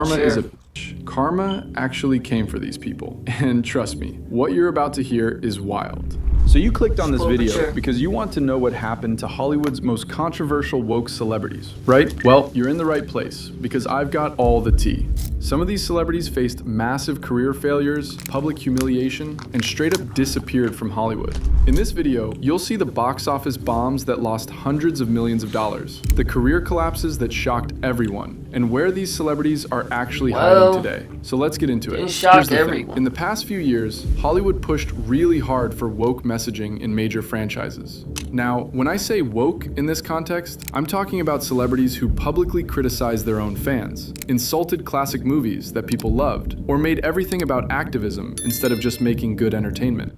Karma is a bitch. Karma actually came for these people. And trust me, what you're about to hear is wild. So you clicked on this video because you want to know what happened to Hollywood's most controversial woke celebrities, right? Well, you're in the right place because I've got all the tea. Some of these celebrities faced massive career failures, public humiliation, and straight up disappeared from Hollywood. In this video, you'll see the box office bombs that lost hundreds of millions of dollars, the career collapses that shocked everyone, and where these celebrities are actually hiding today. So let's get into it. Here's the thing. In the past few years, Hollywood pushed really hard for woke messaging in major franchises. Now, when I say woke in this context, I'm talking about celebrities who publicly criticized their own fans, insulted classic movies that people loved, or made everything about activism instead of just making good entertainment.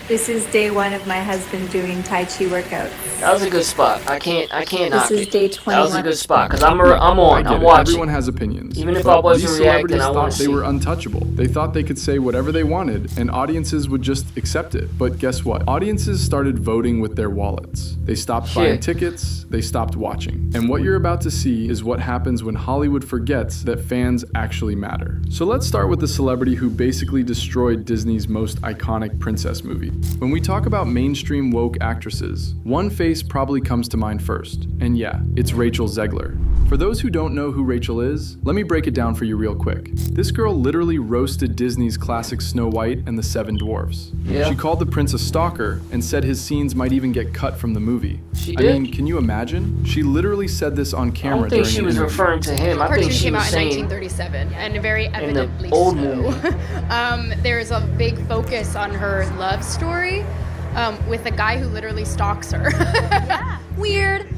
This is day one of my husband doing Tai Chi workouts. That was a good spot. I can't knock it. This is day 21. That was a good spot because I'm watching. Everyone has opinions. Even if I wasn't reacting, I want to see. They were untouchable. They thought they could say whatever they wanted and audiences would just accept it. But guess what? Audiences started voting with their wallets. They stopped buying tickets. They stopped watching. And what you're about to see is what happens when Hollywood forgets that fans actually matter. So let's start with the celebrity who basically destroyed Disney's most iconic princess movie. When we talk about mainstream woke actresses, one face probably comes to mind first, and yeah, it's Rachel Zegler. For those who don't know who Rachel is, let me break it down for you real quick. This girl literally roasted Disney's classic Snow White and the Seven Dwarfs. Yeah. She called the prince a stalker and said his scenes might even get cut from the movie. She did? I mean, can you imagine? She literally said this on camera. I don't think she was referring to him. I think she came was out saying in 1937, and very evidently old so. movie. There's a big focus on her love story with a guy who literally stalks her. Weird.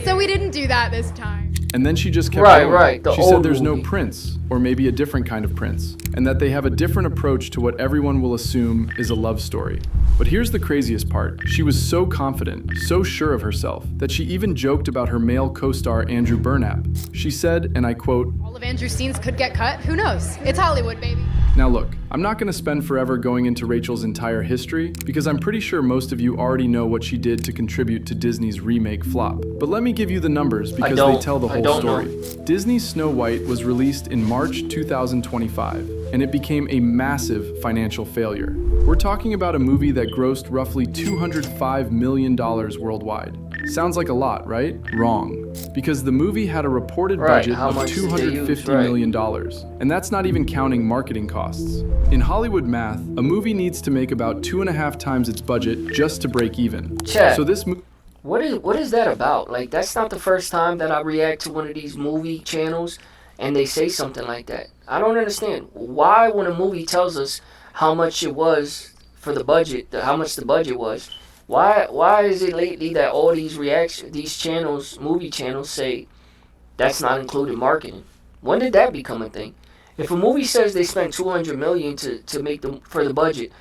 So we didn't do that this time. And then she just kept going. Right. She said there's no prince, or maybe a different kind of prince, and that they have a different approach to what everyone will assume is a love story. But here's the craziest part. She was so confident, so sure of herself, that she even joked about her male co-star Andrew Burnap. She said, and I quote, All of Andrew's scenes could get cut. Who knows? It's Hollywood, baby. Now look, I'm not going to spend forever going into Rachel's entire history because I'm pretty sure most of you already know what she did to contribute to Disney's remake flop. But let me give you the numbers because they tell the whole story. Disney's Snow White was released in March 2025, and it became a massive financial failure. We're talking about a movie that grossed roughly $205 million worldwide. Sounds like a lot, right? Wrong. Because the movie had a reported budget of $250 million, and that's not even counting marketing costs. In Hollywood math, a movie needs to make about 2.5 times its budget just to break even. So this what is that about? Like, that's not the first time that I react to one of these movie channels and they say something like that. I don't understand. Why, when a movie tells us how much it was for the budget, how much the budget was, why is it lately that all these channels, movie channels, say that's not included marketing? When did that become a thing? If a movie says they spent $200 million to make for the budget,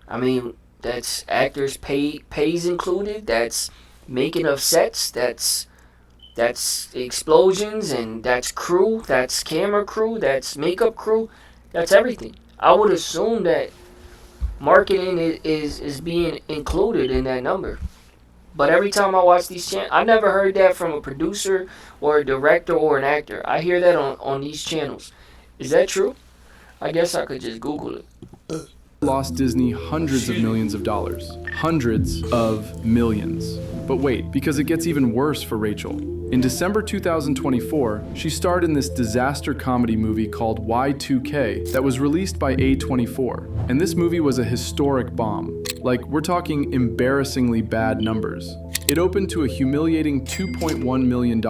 I mean, that's actors pays included, that's making of sets, that's explosions, and that's crew, that's camera crew, that's makeup crew, that's everything. I would assume that marketing is being included in that number. But every time I watch these channels, I never heard that from a producer or a director or an actor. I hear that on these channels. Is that true? I guess I could just Google it. Lost Disney hundreds of millions of dollars. Hundreds of millions. But wait, because it gets even worse for Rachel. In December 2024, she starred in this disaster comedy movie called Y2K that was released by A24. And this movie was a historic bomb. Like, we're talking embarrassingly bad numbers. It opened to a humiliating $2.1 million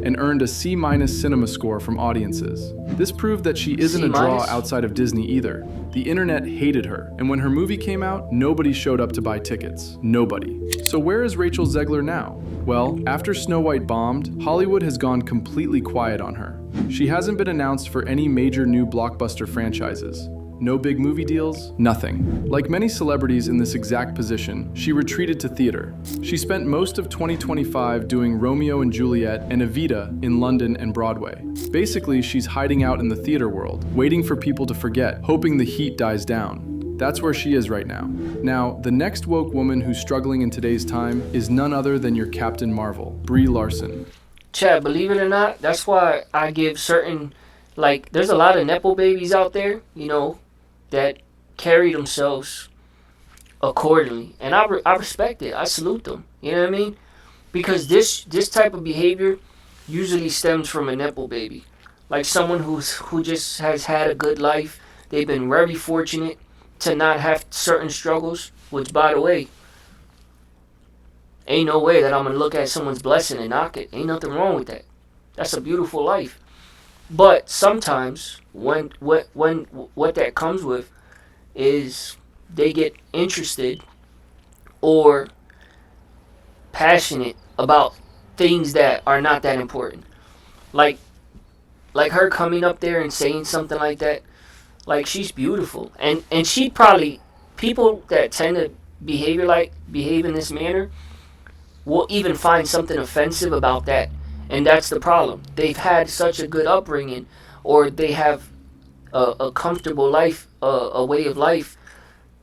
and earned a C- cinema score from audiences. This proved that she isn't a draw outside of Disney either. The internet hated her, and when her movie came out, nobody showed up to buy tickets. Nobody. So where is Rachel Zegler now? Well, after Snow White bombed, Hollywood has gone completely quiet on her. She hasn't been announced for any major new blockbuster franchises. No big movie deals, nothing. Like many celebrities in this exact position, she retreated to theater. She spent most of 2025 doing Romeo and Juliet and Evita in London and Broadway. Basically, she's hiding out in the theater world, waiting for people to forget, hoping the heat dies down. That's where she is right now. Now, the next woke woman who's struggling in today's time is none other than your Captain Marvel, Brie Larson. Chad, believe it or not, that's why I give certain, like, there's a lot of Nepo babies out there, you know, that carry themselves accordingly. And I respect it. I salute them. You know what I mean? Because this type of behavior usually stems from a Nepo baby. Like someone who just has had a good life. They've been very fortunate to not have certain struggles, which, by the way, ain't no way that I'm going to look at someone's blessing and knock it. Ain't nothing wrong with that. That's a beautiful life. But sometimes what that comes with is they get interested or passionate about things that are not that important. Like her coming up there and saying something like that. Like, she's beautiful. And she probably, people that tend to behave in this manner will even find something offensive about that. And that's the problem. They've had such a good upbringing, or they have a comfortable life, a way of life,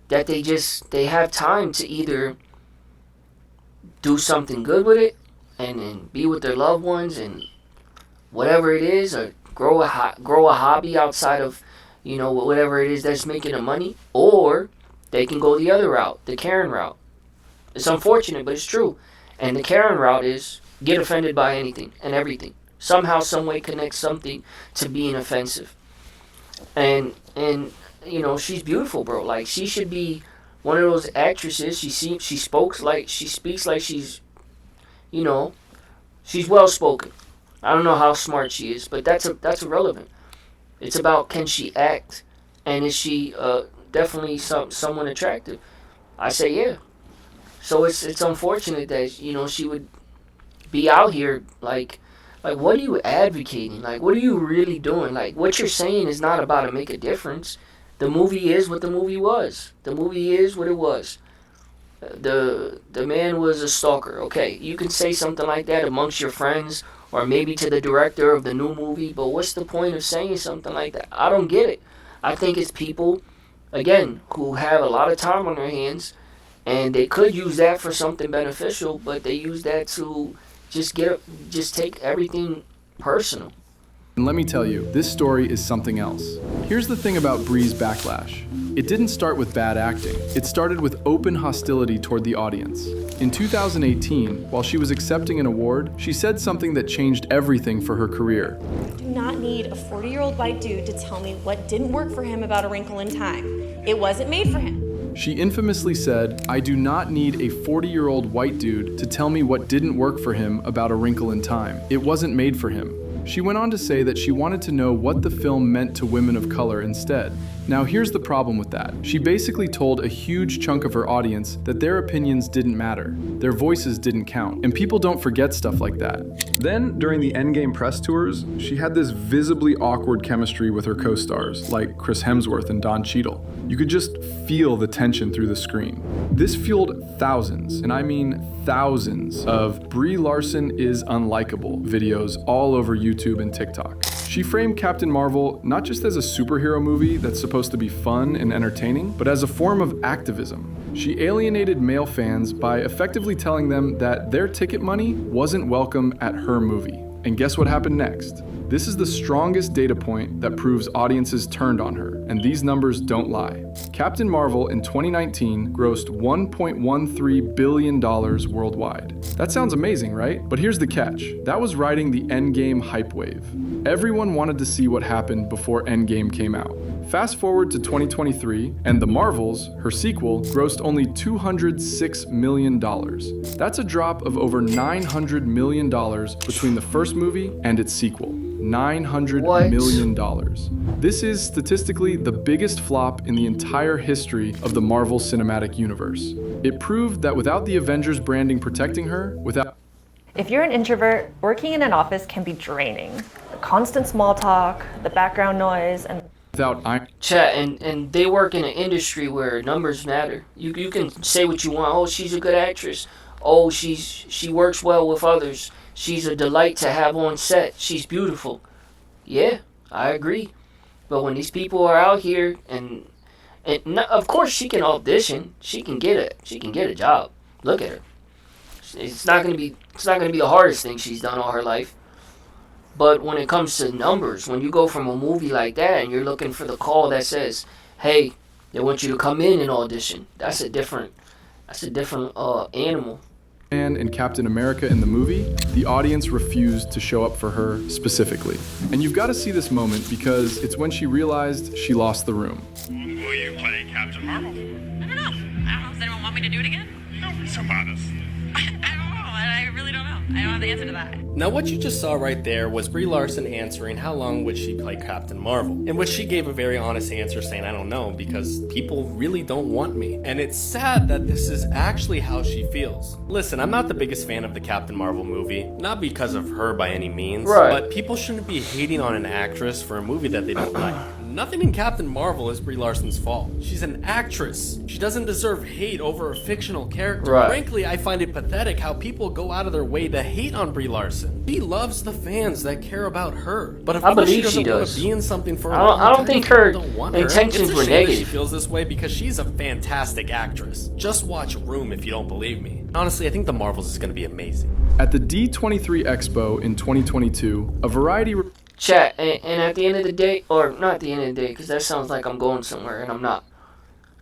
that they have time to either do something good with it and be with their loved ones and whatever it is, or grow a hobby outside of, you know, whatever it is that's making them money, or they can go the other route, the Karen route. It's unfortunate, but it's true. And the Karen route is get offended by anything and everything. Somehow, some way connect something to being offensive. And you know, she's beautiful, bro. Like, she should be one of those actresses. She speaks like she's, you know, she's well spoken. I don't know how smart she is, but that's irrelevant. It's about, can she act, and is she definitely someone attractive? I say yeah. So it's unfortunate that, you know, she would be out here like what are you advocating? Like, what are you really doing? Like, what you're saying is not about to make a difference. The movie is what the movie was. The movie is what it was. The man was a stalker. Okay, you can say something like that amongst your friends, or maybe to the director of the new movie, but what's the point of saying something like that? I don't get it. I think it's people, again, who have a lot of time on their hands, and they could use that for something beneficial, but they use that to just take everything personal. And let me tell you, this story is something else. Here's the thing about Brie's backlash. It didn't start with bad acting. It started with open hostility toward the audience. In 2018, while she was accepting an award, she said something that changed everything for her career. I do not need a 40-year-old white dude to tell me what didn't work for him about A Wrinkle in Time. It wasn't made for him. She infamously said, "I do not need a 40-year-old white dude to tell me what didn't work for him about A Wrinkle in Time. It wasn't made for him." She went on to say that she wanted to know what the film meant to women of color instead. Now here's the problem with that. She basically told a huge chunk of her audience that their opinions didn't matter, their voices didn't count, and people don't forget stuff like that. Then, during the Endgame press tours, she had this visibly awkward chemistry with her co-stars, like Chris Hemsworth and Don Cheadle. You could just feel the tension through the screen. This fueled thousands, and I mean thousands, of Brie Larson is unlikable videos all over YouTube and TikTok. She framed Captain Marvel not just as a superhero movie that's supposed to be fun and entertaining, but as a form of activism. She alienated male fans by effectively telling them that their ticket money wasn't welcome at her movie. And guess what happened next? This is the strongest data point that proves audiences turned on her, and these numbers don't lie. Captain Marvel in 2019 grossed $1.13 billion worldwide. That sounds amazing, right? But here's the catch. That was riding the Endgame hype wave. Everyone wanted to see what happened before Endgame came out. Fast forward to 2023, and The Marvels, her sequel, grossed only $206 million. That's a drop of over $900 million between the first movie and its sequel. $900 million. This is statistically the biggest flop in the entire history of the Marvel Cinematic Universe. It proved that without the Avengers branding protecting her, If you're an introvert, working in an office can be draining. The constant small talk, the background noise, and Chat, and they work in an industry where numbers matter. You can say what you want. Oh, she's a good actress. Oh, she works well with others. She's a delight to have on set. She's beautiful. Yeah, I agree. But when these people are out here, and of course she can audition. She can get a job. Look at her. It's not gonna be the hardest thing she's done all her life. But when it comes to numbers, when you go from a movie like that and you're looking for the call that says, hey, they want you to come in and audition, that's a different animal. And in Captain America in the movie, the audience refused to show up for her specifically. And you've got to see this moment because it's when she realized she lost the room. Will you play Captain Marvel? I don't know. Does anyone want me to do it again? Don't be so modest. I don't know. I really don't know. I don't have the answer to that. Now what you just saw right there was Brie Larson answering how long would she play Captain Marvel, in which she gave a very honest answer saying I don't know because people really don't want me. And it's sad that this is actually how she feels. Listen, I'm not the biggest fan of the Captain Marvel movie, not because of her by any means, Right. but people shouldn't be hating on an actress for a movie that they don't like. Nothing in Captain Marvel is Brie Larson's fault. She's an actress. She doesn't deserve hate over a fictional character. Right. Frankly, I find it pathetic how people go out of their way to hate on Brie Larson. She loves the fans that care about her. But if I because believe she doesn't she want does. to be in something for a I don't long think time, her people don't want intentions It's a were shame that negative. she feels this way because she's a fantastic actress. Just watch Room if you don't believe me. Honestly, I think The Marvels is going to be amazing. At the D23 Expo in 2022, a Variety Chat, and at the end of the day, or not at the end of the day, because that sounds like I'm going somewhere, and I'm not.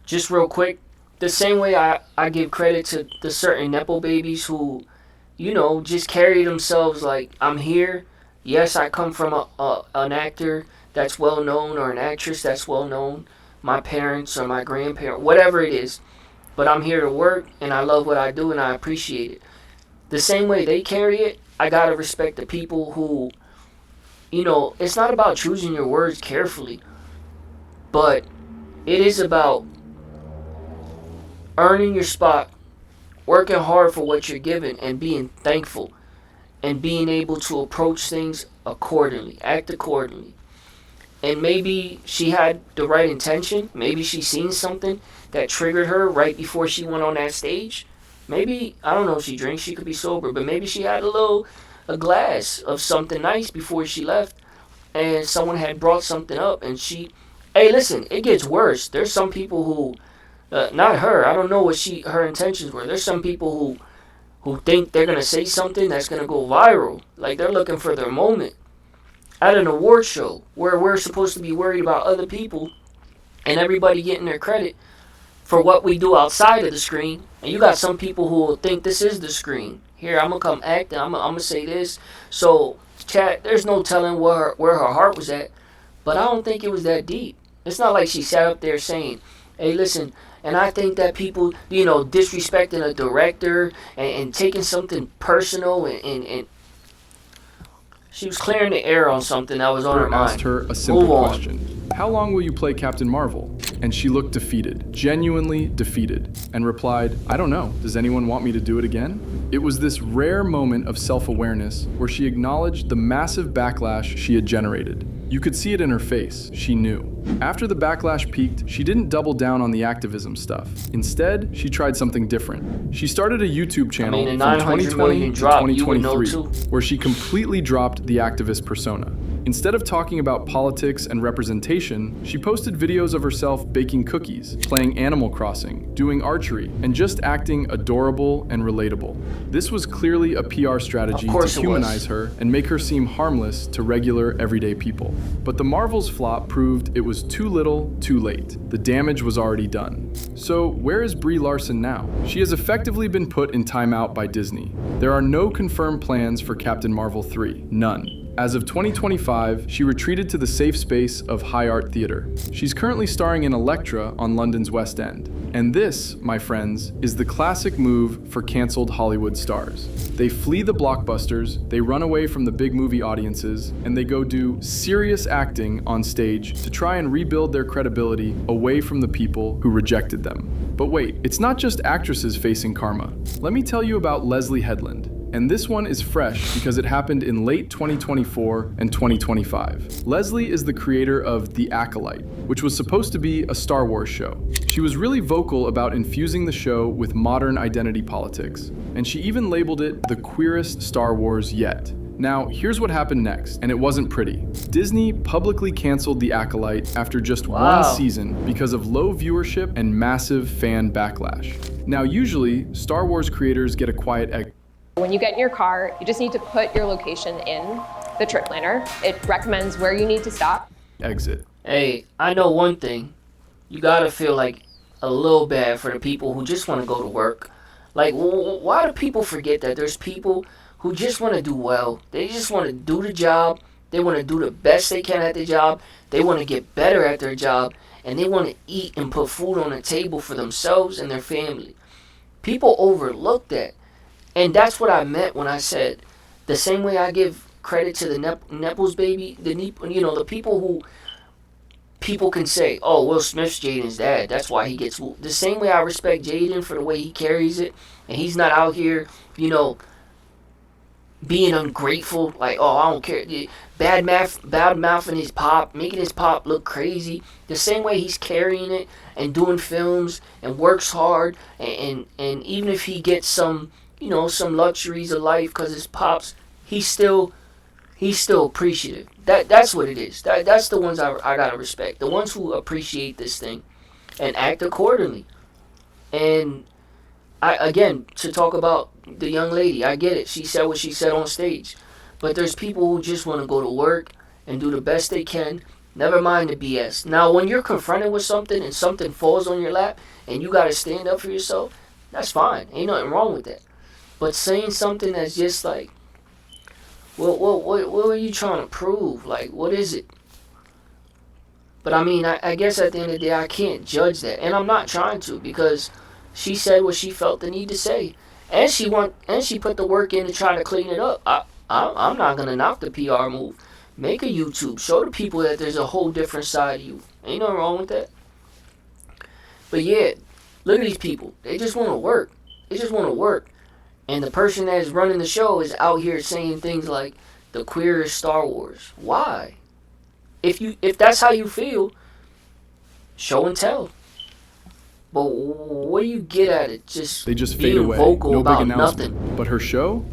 Just real quick, the same way I give credit to the certain Nepo babies who, you know, just carry themselves like, I'm here. Yes, I come from an actor that's well known or an actress that's well known, my parents or my grandparents, whatever it is. But I'm here to work, and I love what I do, and I appreciate it. The same way they carry it, I gotta respect the people who, you know, it's not about choosing your words carefully, but it is about earning your spot, working hard for what you're given, and being thankful, and being able to approach things accordingly, act accordingly. And maybe she had the right intention. Maybe she seen something that triggered her right before she went on that stage. Maybe, I don't know if she drinks, she could be sober, but maybe she had a glass of something nice before she left, and someone had brought something up, and she, hey, listen, it gets worse. There's some people who, not her, I don't know what her intentions were. There's some people who think they're gonna say something that's gonna go viral, like they're looking for their moment at an award show where we're supposed to be worried about other people and everybody getting their credit for what we do outside of the screen, and you got some people who will think this is the screen. Here, I'm gonna come act, and I'm gonna say this. So, chat, there's no telling where her heart was at, but I don't think it was that deep. It's not like she sat up there saying, hey, listen, and I think that people, you know, disrespecting a director and taking something personal, and she was clearing the air on something that was on her mind. asked her a simple Move on. question. How long will you play Captain Marvel? And she looked defeated, genuinely defeated, and replied, I don't know. Does anyone want me to do it again? It was this rare moment of self-awareness where she acknowledged the massive backlash she had generated. You could see it in her face. She knew. After the backlash peaked, she didn't double down on the activism stuff. Instead, she tried something different. She started a YouTube channel a from 900 2020 million to drop, you would know 2023, too. where she completely dropped the activist persona. Instead of talking about politics and representation, she posted videos of herself baking cookies, playing Animal Crossing, doing archery, and just acting adorable and relatable. This was clearly a PR strategy to humanize her and make her seem harmless to regular, everyday people. But the Marvels flop proved it was too little, too late. The damage was already done. So where is Brie Larson now? She has effectively been put in timeout by Disney. There are no confirmed plans for Captain Marvel 3, none. As of 2025, she retreated to the safe space of high art theater. She's currently starring in Elektra on London's West End. And this, my friends, is the classic move for canceled Hollywood stars. They flee the blockbusters, they run away from the big movie audiences, and they go do serious acting on stage to try and rebuild their credibility away from the people who rejected them. But wait, it's not just actresses facing karma. Let me tell you about Leslie Headland. And this one is fresh because it happened in late 2024 and 2025. Leslie is the creator of The Acolyte, which was supposed to be a Star Wars show. She was really vocal about infusing the show with modern identity politics, and she even labeled it the queerest Star Wars yet. Now, here's what happened next, and it wasn't pretty. Disney publicly canceled The Acolyte after just one season because of low viewership and massive fan backlash. Now, usually, Star Wars creators get a quiet exit. When you get in your car, you just need to put your location in, the trip planner. It recommends where you need to stop. Exit. Hey, I know one thing. You gotta feel like a little bad for the people who just want to go to work. Like, why do people forget that there's people who just want to do well? They just want to do the job. They want to do the best they can at the job. They want to get better at their job. And they want to eat and put food on the table for themselves and their family. People overlook that. And that's what I meant when I said, the same way I give credit to the Nepples baby, the people who people can say, oh, Will Smith's Jaden's dad, that's why he gets whooped. The same way I respect Jaden for the way he carries it, and he's not out here, being ungrateful, like, oh, I don't care, bad mouthing his pop, making his pop look crazy. The same way he's carrying it and doing films and works hard, and even if he gets some luxuries of life because his pops, he's still appreciative. That's what it is. That's the ones I gotta respect. The ones who appreciate this thing and act accordingly. And to talk about the young lady, I get it. She said what she said on stage. But there's people who just want to go to work and do the best they can. Never mind the BS. Now, when you're confronted with something and something falls on your lap and you gotta stand up for yourself, that's fine. Ain't nothing wrong with that. But saying something that's just like, what are you trying to prove? Like, what is it? But I mean, I guess at the end of the day, I can't judge that. And I'm not trying to, because she said what she felt the need to say. And she put the work in to try to clean it up. I'm not going to knock the PR move. Make a YouTube. Show the people that there's a whole different side of you. Ain't nothing wrong with that. But yeah, look at these people. They just want to work. They just want to work. And the person that is running the show is out here saying things like, the queer is Star Wars. Why? If that's how you feel, show and tell. But what do you get at it? They just fade being away. vocal No about big announcement. nothing. But her show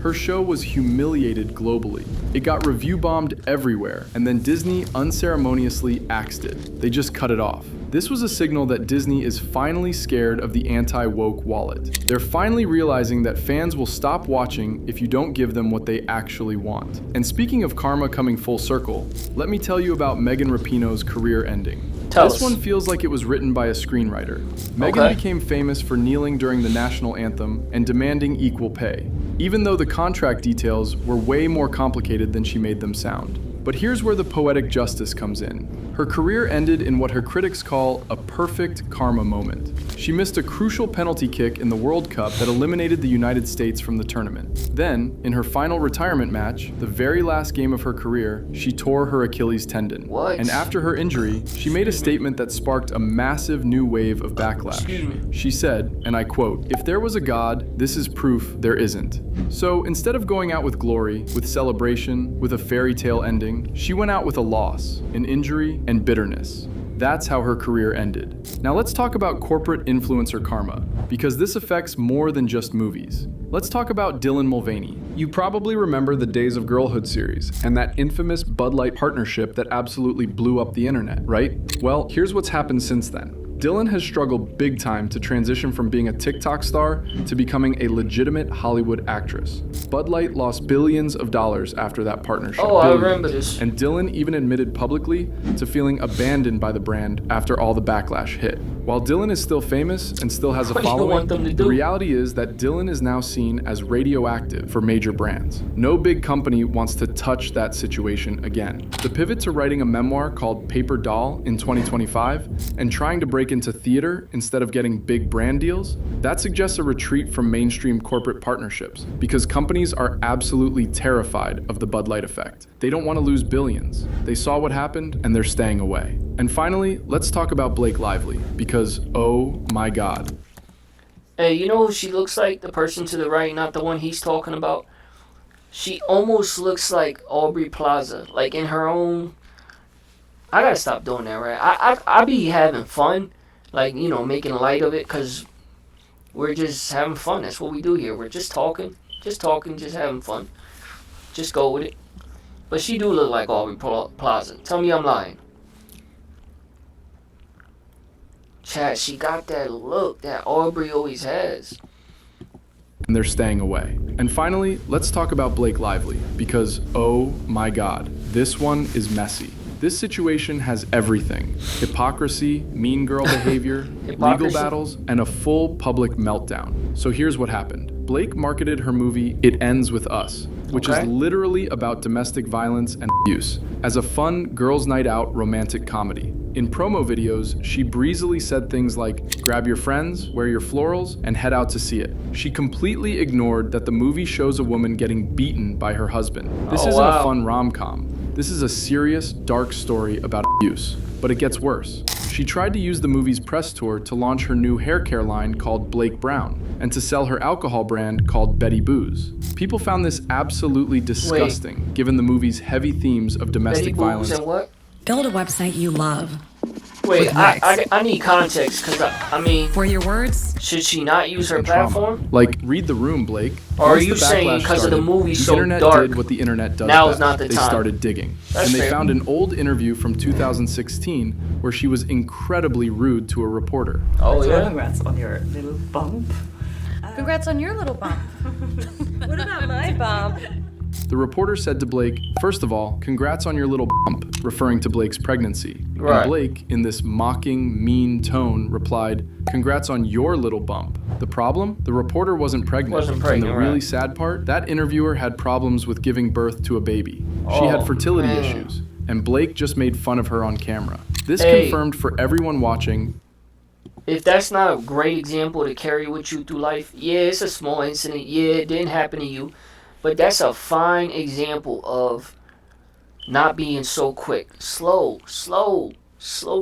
was humiliated globally. It got review bombed everywhere, and then Disney unceremoniously axed it. They just cut it off. This was a signal that Disney is finally scared of the anti-woke wallet. They're finally realizing that fans will stop watching if you don't give them what they actually want. And speaking of karma coming full circle, let me tell you about Megan Rapinoe's career ending. This one feels like it was written by a screenwriter. Megan became famous for kneeling during the national anthem and demanding equal pay, even though the contract details were way more complicated than she made them sound. But here's where the poetic justice comes in. Her career ended in what her critics call a perfect karma moment. She missed a crucial penalty kick in the World Cup that eliminated the United States from the tournament. Then, in her final retirement match, the very last game of her career, she tore her Achilles tendon. And after her injury, she made a statement that sparked a massive new wave of backlash. She said, and I quote, "If there was a God, this is proof there isn't." So instead of going out with glory, with celebration, with a fairy tale ending, she went out with a loss, an injury, and bitterness. That's how her career ended. Now let's talk about corporate influencer karma, because this affects more than just movies. Let's talk about Dylan Mulvaney. You probably remember the Days of Girlhood series and that infamous Bud Light partnership that absolutely blew up the internet, right? Well, here's what's happened since then. Dylan has struggled big time to transition from being a TikTok star to becoming a legitimate Hollywood actress. Bud Light lost billions of dollars after that partnership. Oh, I remember this. And Dylan even admitted publicly to feeling abandoned by the brand after all the backlash hit. While Dylan is still famous and still has a following, the reality is that Dylan is now seen as radioactive for major brands. No big company wants to touch that situation again. The pivot to writing a memoir called Paper Doll in 2025 and trying to break into theater instead of getting big brand deals, that suggests a retreat from mainstream corporate partnerships because companies are absolutely terrified of the Bud Light effect. They don't want to lose billions. They saw what happened and they're staying away. And finally, let's talk about Blake Lively because, oh my God. Hey, you know who she looks like? The person to the right, not the one he's talking about. She almost looks like Aubrey Plaza, like in her own. I gotta stop doing that, right? I be having fun, like, you know, making light of it, because we're just having fun. That's what we do here. We're just talking, just having fun. Just go with it. But she do look like Aubrey Plaza. Tell me I'm lying. Chat, she got that look that Aubrey always has. and they're staying away. And finally, let's talk about Blake Lively, because oh my God, this one is messy. This situation has everything: hypocrisy, mean girl behavior, legal battles, and a full public meltdown. So here's what happened. Blake marketed her movie It Ends With Us, which is literally about domestic violence and abuse, as a fun girls' night out romantic comedy. In promo videos, she breezily said things like, grab your friends, wear your florals, and head out to see it. She completely ignored that the movie shows a woman getting beaten by her husband. This isn't a fun rom-com. This is a serious, dark story about abuse. But it gets worse. She tried to use the movie's press tour to launch her new hair care line called Blake Brown, and to sell her alcohol brand called Betty Booze. People found this absolutely disgusting, given the movie's heavy themes of domestic violence. And what? Build a website you love. Wait, I need context, because I mean... For your words? Should she not use her platform? Like, read the room, Blake. Or are you saying because of the movie so dark, the internet did what the internet does now best. Is not the they time. Started digging. That's and they fair. found an old interview from 2016 where she was incredibly rude to a reporter. Oh, yeah? Congrats on your little bump. Congrats on your little bump. What about my bump? The reporter said to Blake, first of all, congrats on your little bump, referring to Blake's pregnancy. Right. And Blake, in this mocking, mean tone, replied, congrats on your little bump. The problem? The reporter wasn't pregnant. And the really sad part? That interviewer had problems with giving birth to a baby. She had fertility issues. And Blake just made fun of her on camera. This confirmed for everyone watching. If that's not a great example to carry with you through life, yeah, it's a small incident. Yeah, it didn't happen to you. But that's a fine example of not being so quick. Slow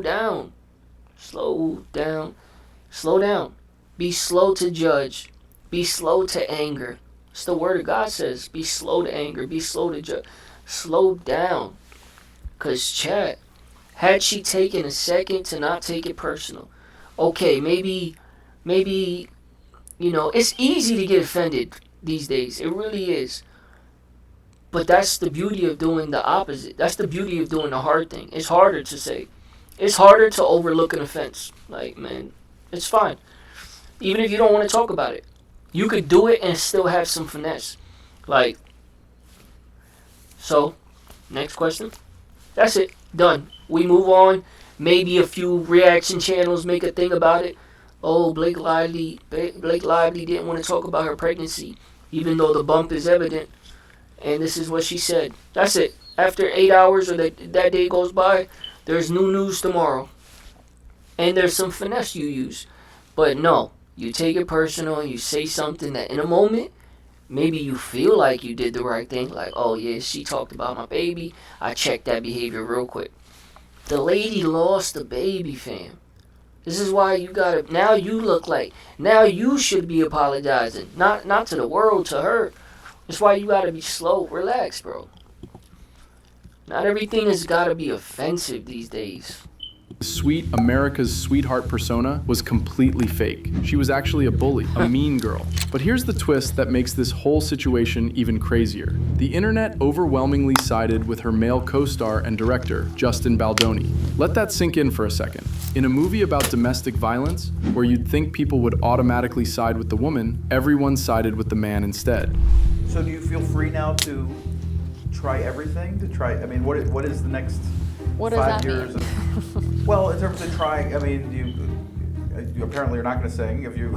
down. Be slow to judge. Be slow to anger. It's the word of God says. Be slow to anger. Be slow to judge. Slow down. Because, chat, had she taken a second to not take it personal, okay, maybe, you know, it's easy to get offended these days. It really is. But that's the beauty of doing the opposite. That's the beauty of doing the hard thing. It's harder to say. It's harder to overlook an offense. Like, man, it's fine. Even if you don't want to talk about it. You could do it and still have some finesse. Like, so, next question. That's it. Done. We move on. Maybe a few reaction channels make a thing about it. Oh, Blake Lively didn't want to talk about her pregnancy, even though the bump is evident. And this is what she said. That's it. After 8 hours or that day goes by, there's new news tomorrow. And there's some finesse you use. But no, you take it personal and you say something that in a moment, maybe you feel like you did the right thing. Like, oh yeah, she talked about my baby. I checked that behavior real quick. The lady lost the baby, fam. This is why you gotta, now you look like, now you should be apologizing. Not to the world, to her. That's why you gotta be slow. Relax, bro. Not everything has gotta be offensive these days. Sweet America's sweetheart persona was completely fake. She was actually a bully, a mean girl. But here's the twist that makes this whole situation even crazier. The internet overwhelmingly sided with her male co-star and director, Justin Baldoni. Let that sink in for a second. In a movie about domestic violence, where you'd think people would automatically side with the woman, everyone sided with the man instead. So do you feel free now to try everything? I mean, what is the next 5 years? Well, in terms of trying, I mean, you apparently are not going to sing if you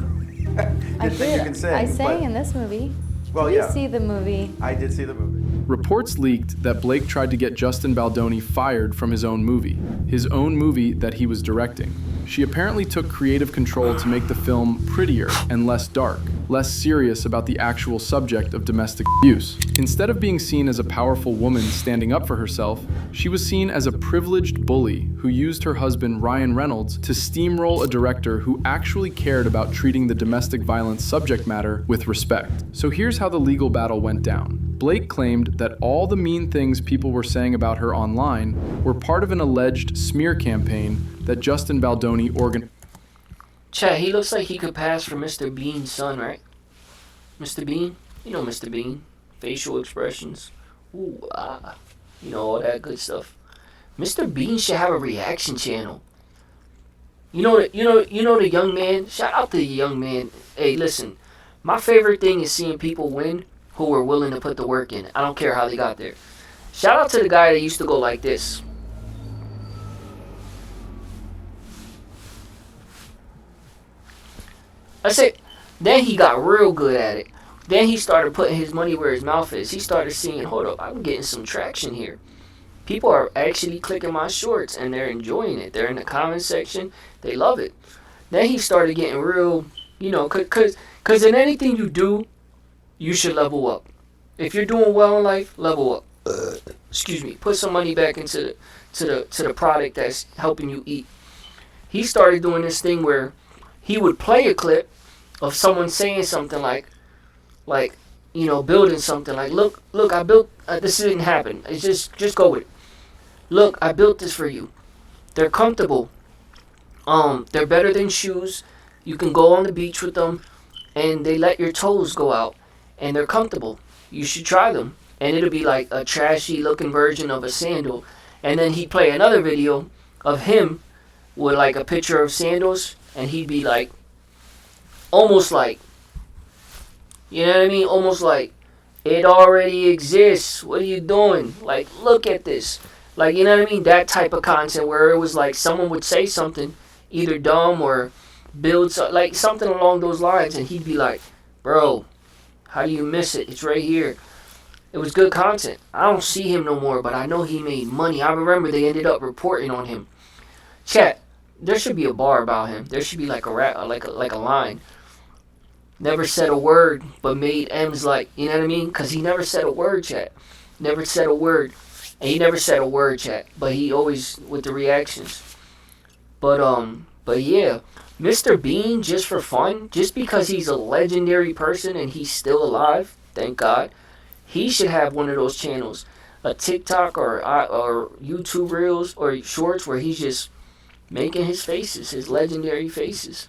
think you can sing. I sang in this movie. Well, Did you see the movie? I did see the movie. Reports leaked that Blake tried to get Justin Baldoni fired from his own movie that he was directing. She apparently took creative control to make the film prettier and less dark, less serious about the actual subject of domestic abuse. Instead of being seen as a powerful woman standing up for herself, she was seen as a privileged bully who used her husband Ryan Reynolds to steamroll a director who actually cared about treating the domestic violence subject matter with respect. So here's how the legal battle went down. Blake claimed that all the mean things people were saying about her online were part of an alleged smear campaign that Justin Baldoni organized. Chat, he looks like he could pass for Mr. Bean's son, right? Mr. Bean? You know Mr. Bean. Facial expressions. Ooh, ah. You know, all that good stuff. Mr. Bean should have a reaction channel. You know the young man? Shout out to the young man. Hey, listen. My favorite thing is seeing people win who were willing to put the work in. I don't care how they got there. Shout out to the guy that used to go like this. That's it. Then he got real good at it. Then he started putting his money where his mouth is. He started seeing, hold up, I'm getting some traction here. People are actually clicking my shorts and they're enjoying it. They're in the comment section. They love it. Then he started getting real, you know, because in anything you do, you should level up. If you're doing well in life, level up. Excuse me. Put some money back into the product that's helping you eat. He started doing this thing where he would play a clip of someone saying something like, you know, building something like, look, I built, this didn't happen. It's just go with it. Look, I built this for you. They're comfortable. They're better than shoes. You can go on the beach with them, and they let your toes go out, and they're comfortable. You should try them. And it'll be like a trashy looking version of a sandal. And then he'd play another video of him with like a picture of sandals, and he'd be like, almost like, you know what I mean? Almost like, it already exists. What are you doing? Like, look at this. Like, you know what I mean? That type of content where it was like someone would say something, either dumb or build like something along those lines, and he'd be like, bro, how do you miss it? It's right here. It was good content. I don't see him no more, but I know he made money. I remember they ended up reporting on him. Chat, there should be a bar about him. There should be like a like a line. Never said a word, but made M's like, you know what I mean? Because he never said a word, chat. Never said a word. And he never said a word, chat. But he always with the reactions. But yeah, Mr. Bean, just for fun, just because he's a legendary person and he's still alive, thank God, he should have one of those channels, a TikTok or YouTube Reels or Shorts where he's just making his faces, his legendary faces.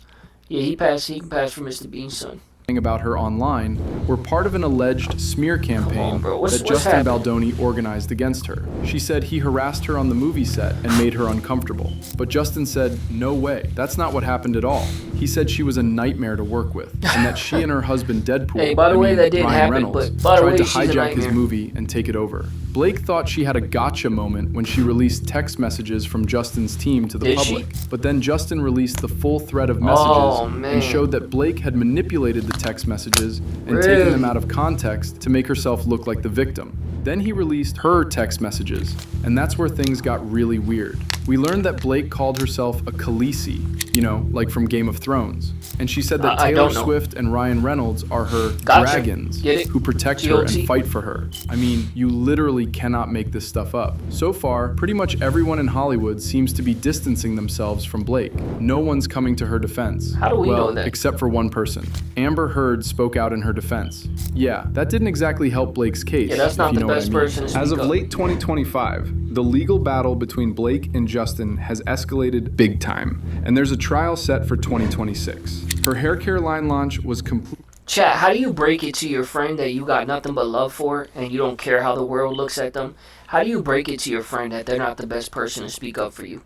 Yeah, he can pass for Mr. Bean's son. About her online were part of an alleged smear campaign that Justin happening? Baldoni organized against her. She said he harassed her on the movie set and made her uncomfortable. But Justin said, no way, that's not what happened at all. He said she was a nightmare to work with, and that she and her husband Deadpool, hey, by the way, that didn't Ryan happen, Reynolds, but by the tried way, to she's a hijack his nightmare. movie and take it over. Blake thought she had a gotcha moment when she released text messages from Justin's team to the Did public. she? But then Justin released the full thread of messages and showed that Blake had manipulated the text messages and taken them out of context to make herself look like the victim. Then he released her text messages, and that's where things got really weird. We learned that Blake called herself a Khaleesi, you know, like from Game of Thrones. And she said that Taylor Swift and Ryan Reynolds are her dragons who protect her and fight for her. I mean, you literally cannot make this stuff up. So far, pretty much everyone in Hollywood seems to be distancing themselves from Blake. No one's coming to her defense. How do we know that? Except for one person. Amber Heard spoke out in her defense. Yeah, that didn't exactly help Blake's case. Yeah, that's not the best person to speak As of up. late 2025, the legal battle between Blake and Justin has escalated big time, and there's a trial set for 2026. Her hair care line launch was complete. Chat, how do you break it to your friend that you got nothing but love for and you don't care how the world looks at them? How do you break it to your friend that they're not the best person to speak up for you?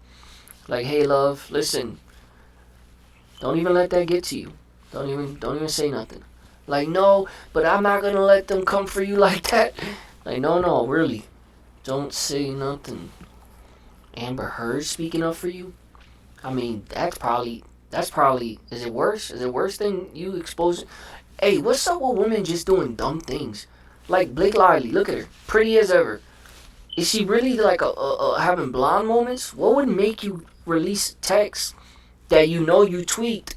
Like, hey, love, listen, don't even let that get to you. Don't even say nothing. Like, no, but I'm not gonna let them come for you like that. Like, no, really, don't say nothing. Amber Heard speaking up for you? I mean, that's probably, is it worse? Is it worse than you exposing? Hey, what's up with women just doing dumb things? Like Blake Lively, look at her, pretty as ever. Is she really like having blonde moments? What would make you release text that you know you tweaked?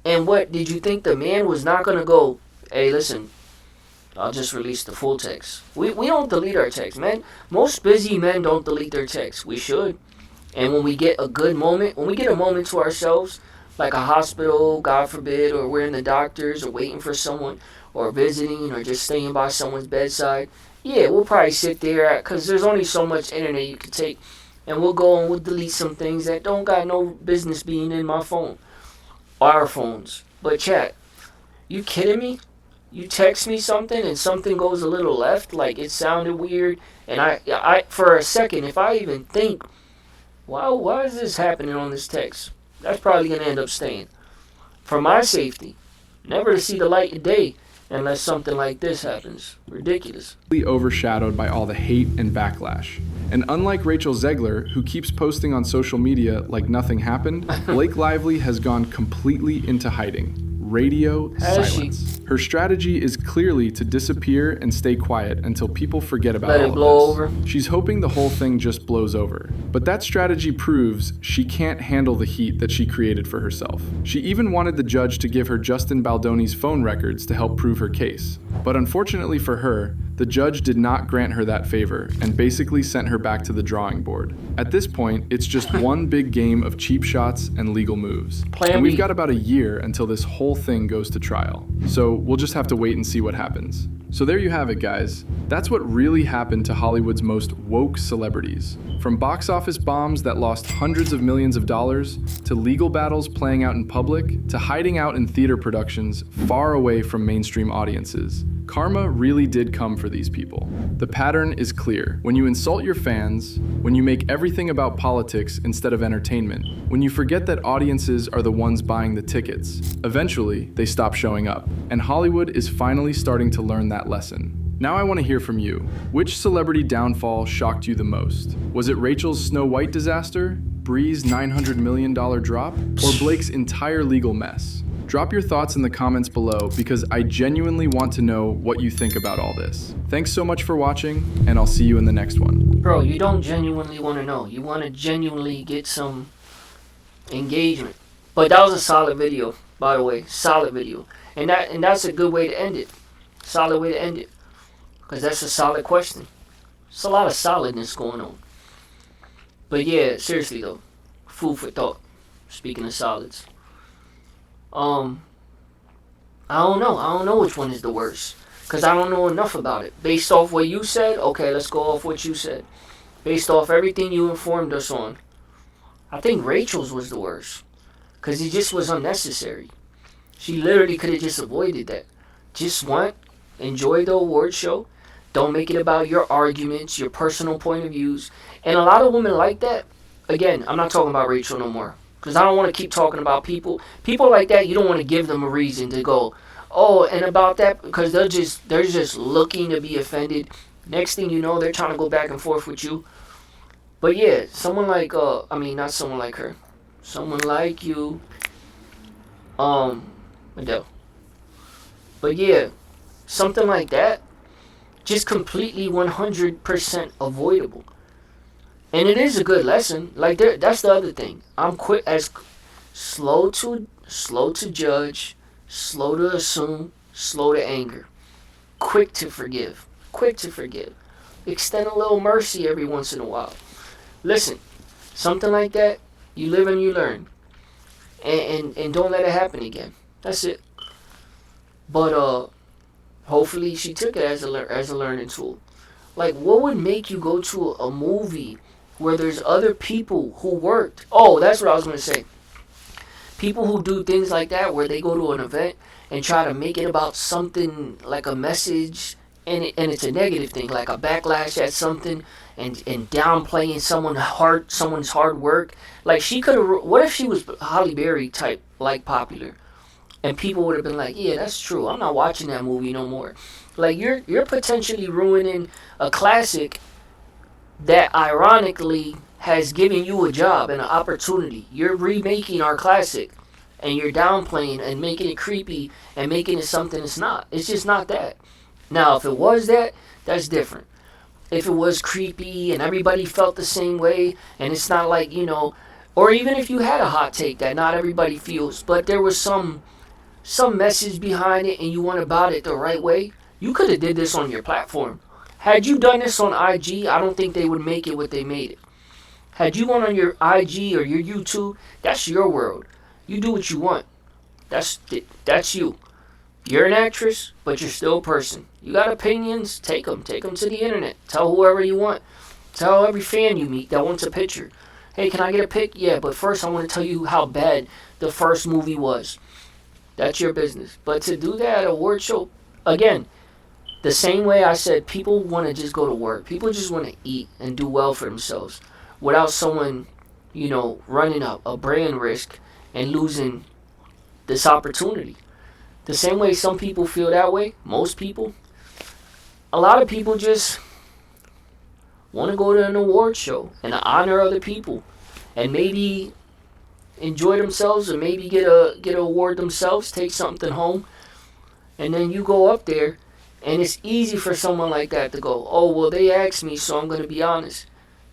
And what, did you think the man was not gonna go, hey, listen, I'll just release the full text. We don't delete our text, man. Most busy men don't delete their texts. We should. And when we get a good moment, when we get a moment to ourselves, like a hospital, God forbid, or we're in the doctors, or waiting for someone, or visiting, or just staying by someone's bedside, yeah, we'll probably sit there, because there's only so much internet you can take, and we'll go and we'll delete some things that don't got no business being in my phone, our phones. But chat, you kidding me? You text me something and something goes a little left, like it sounded weird, and I for a second, if I even think, wow, why is this happening on this text? That's probably going to end up staying. For my safety, never to see the light of day unless something like this happens. Ridiculous. Overshadowed by all the hate and backlash. And unlike Rachel Zegler, who keeps posting on social media like nothing happened, Blake Lively has gone completely into hiding. Radio silence. Her strategy is clearly to disappear and stay quiet until people forget about Let all it blow of this. over. She's hoping the whole thing just blows over. But that strategy proves she can't handle the heat that she created for herself. She even wanted the judge to give her Justin Baldoni's phone records to help prove her case. But unfortunately for her, the judge did not grant her that favor and basically sent her back to the drawing board. At this point, it's just one big game of cheap shots and legal moves. And we've got about a year until this whole thing goes to trial. So we'll just have to wait and see what happens. So there you have it, guys. That's what really happened to Hollywood's most woke celebrities. From box office bombs that lost hundreds of millions of dollars, to legal battles playing out in public, to hiding out in theater productions far away from mainstream audiences. Karma really did come for these people. The pattern is clear. When you insult your fans, when you make everything about politics instead of entertainment, when you forget that audiences are the ones buying the tickets, eventually they stop showing up. And Hollywood is finally starting to learn that lesson. Now I want to hear from you. Which celebrity downfall shocked you the most? Was it Rachel's Snow White disaster, Brie's $900 million drop, or Blake's entire legal mess? Drop your thoughts in the comments below because I genuinely want to know what you think about all this. Thanks so much for watching, and I'll see you in the next one. Bro, you don't genuinely want to know. You want to genuinely get some engagement. But that was a solid video, by the way. Solid video. And that's a good way to end it. Solid way to end it. Because that's a solid question. It's a lot of solidness going on. But yeah, seriously though. Food for thought. Speaking of solids. I don't know. I don't know which one is the worst. Because I don't know enough about it. Based off what you said, okay, let's go off what you said. Based off everything you informed us on, I think Rachel's was the worst. Because it just was unnecessary. She literally could have just avoided that. Just enjoy the award show. Don't make it about your arguments, your personal point of views. And a lot of women like that. Again, I'm not talking about Rachel no more. Because I don't want to keep talking about people. People like that, you don't want to give them a reason to go, oh, and about that, because they're just looking to be offended. Next thing you know, they're trying to go back and forth with you. But yeah, someone like, not someone like her. Someone like you, Adele. But yeah, something like that, just completely 100% avoidable. And it is a good lesson. Like that's the other thing. I'm slow to judge, slow to assume, slow to anger, quick to forgive. Extend a little mercy every once in a while. Listen, something like that, you live and you learn, and don't let it happen again. That's it. But hopefully she took it as a learning tool. Like, what would make you go to a movie where there's other people who worked? Oh, that's what I was going to say. People who do things like that, where they go to an event and try to make it about something like a message, and it's a negative thing, like a backlash at something, and downplaying someone's hard work. Like, she could have. What if she was Halle Berry type, like, popular, and people would have been like, yeah, that's true. I'm not watching that movie no more. Like, you're potentially ruining a classic that ironically has given you a job and an opportunity. You're remaking our classic, and you're downplaying and making it creepy and making it something it's not. It's just not that. Now, if it was that, that's different. If it was creepy and everybody felt the same way, and it's not like, or even if you had a hot take that not everybody feels, but there was some message behind it and you went about it the right way, you could have did this on your platform. Had you done this on IG, I don't think they would make it what they made it. Had you went on your IG or your YouTube, that's your world. You do what you want. That's you. You're an actress, but you're still a person. You got opinions, take them. Take them to the internet. Tell whoever you want. Tell every fan you meet that wants a picture. Hey, can I get a pic? Yeah, but first I want to tell you how bad the first movie was. That's your business. But to do that at a award show, again, the same way I said, people want to just go to work. People just want to eat and do well for themselves without someone, running a brand risk and losing this opportunity. the same way some people feel that way, most people, a lot of people just want to go to an award show and honor other people and maybe enjoy themselves or maybe get an award themselves, take something home. And then you go up there, and it's easy for someone like that to go, oh, well, they asked me, so I'm going to be honest.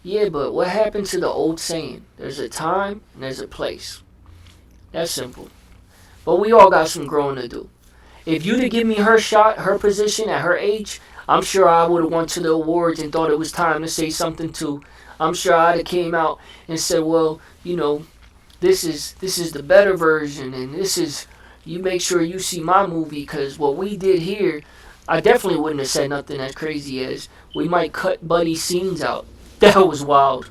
Yeah, but what happened to the old saying? There's a time and there's a place. That's simple. But we all got some growing to do. If you'd have given me her shot, her position at her age, I'm sure I would have went to the awards and thought it was time to say something too. I'm sure I'd have came out and said, well, you know, this is the better version, and this is, you make sure you see my movie, because what we did here, I definitely wouldn't have said nothing as crazy as, we might cut Buddy's scenes out. That was wild.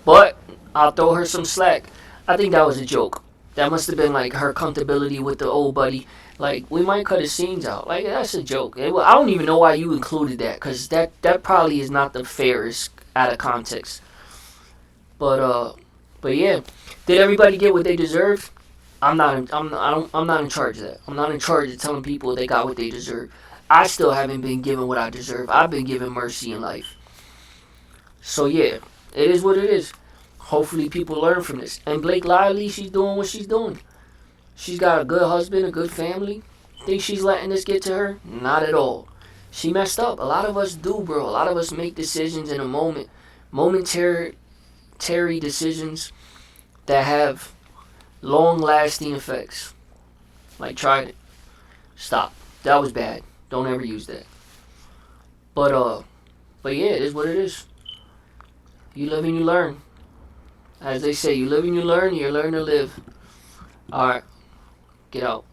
But I'll throw her some slack. I think that was a joke. That must have been like her comfortability with the old Buddy. Like, we might cut his scenes out. Like, that's a joke. I don't even know why you included that, because that probably is not the fairest out of context. But yeah, did everybody get what they deserved? I'm not in charge of that. I'm not in charge of telling people they got what they deserve. I still haven't been given what I deserve. I've been given mercy in life. So yeah, it is what it is. Hopefully people learn from this. And Blake Lively, she's doing what she's doing. She's got a good husband, a good family. Think she's letting this get to her? Not at all. She messed up. A lot of us do, bro. A lot of us make decisions in a moment. Momentary decisions that have long-lasting effects. Like, try it. Stop. That was bad. Don't ever use that. But yeah, it is what it is. You live and you learn. As they say, you live and you learn to live. Alright. Get out.